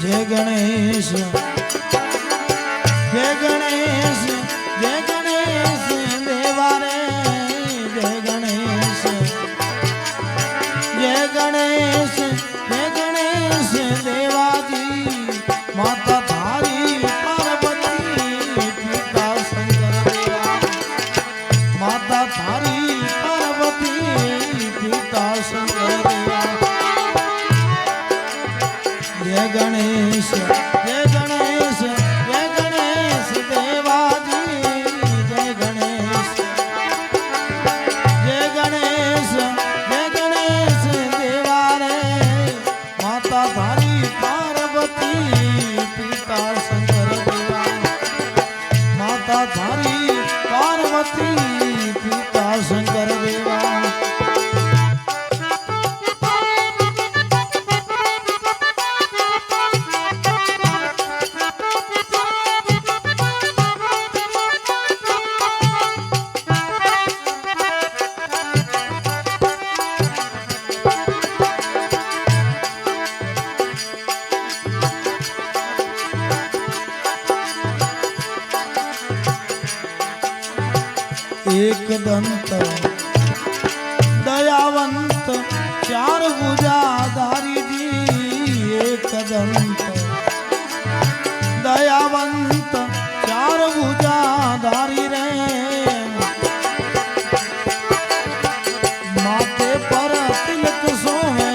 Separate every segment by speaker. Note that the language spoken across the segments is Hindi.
Speaker 1: जय गणेश जय गणेश जय गणेश देवा रे जय गणेश जय गणेश जय गणेश देवाजी माता थारी पार्वती पिता शंकर देवा माता थारी पार्वती पिता शंकर देवा जय गणेश जय गणेश जय गणेश देवाजी जय गणेश जय गणेश जय गणेश देवा रे माता थारी पार्वती पिता शंकर देवा माता थारी पार्वती पिता शंकर देवा एक दंत दयावंत चार भुजाधारी जी एक दंत दयावंत चार भुजाधारी रे माथे पर तिलक सोहे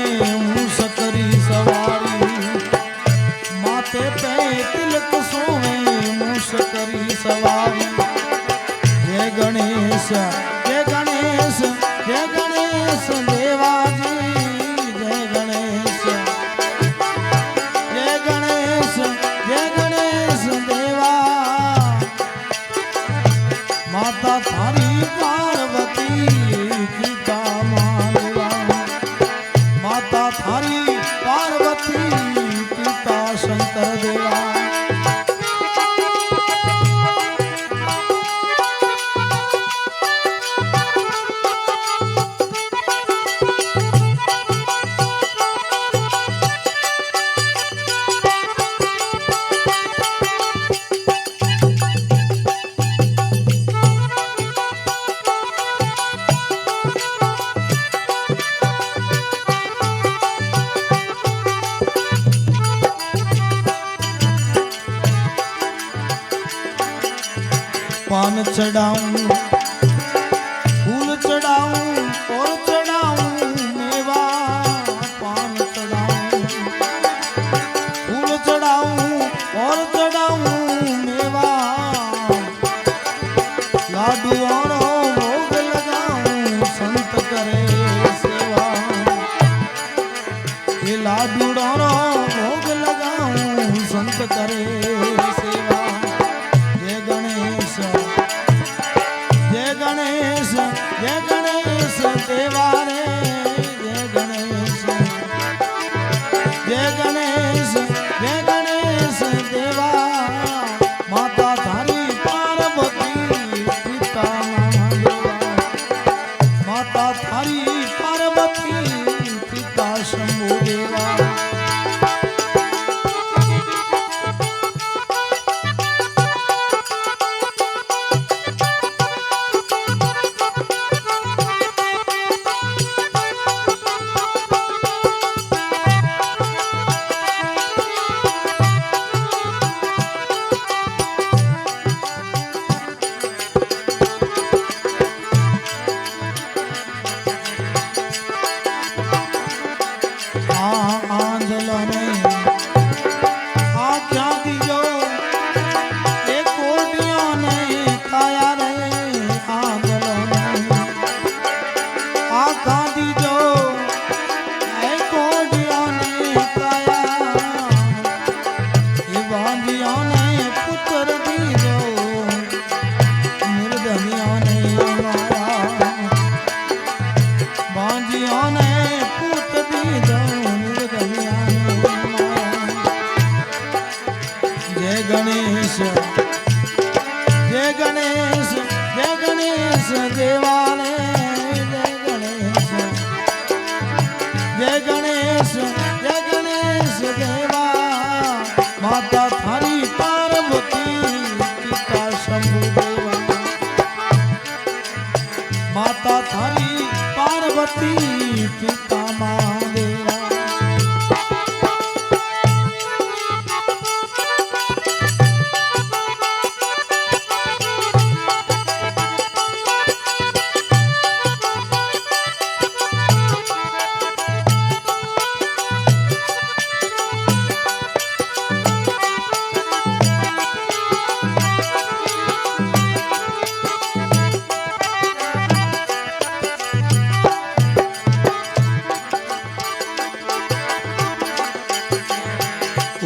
Speaker 1: मूस करी सवारी माथे पे तिलक सोहे मूस करी सवारी जय गणेश जय गणेश जय गणेश देवाजी जय गणेश जय गणेश जय गणेश देवा माता थारी पार्वती पिता मानवा माता थारी पार्वती पिता शंकर देवा पान चढ़ाऊं फूल चढ़ाऊं और चढ़ाऊं मेवा पान चढ़ाऊं फूल चढ़ाऊं और चढ़ाऊं मेवा लाडू और भोग लगाऊं संत करे सेवा ये लाडू और भोग लगाऊं संत करे सेवा जय गणेश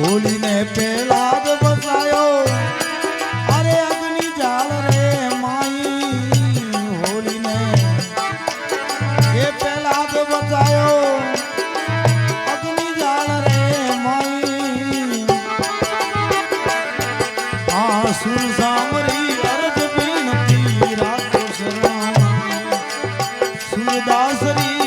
Speaker 1: હોલીને પેલા જ બસાયો અરે અગ્નિ જાળ રે માઈ હોલીને એ પેલા જ બચાયો અગ્નિ જાળ રે માઈ આ સુર સામરી અરજ વિનતી રાખો શરણ સુરદાસરી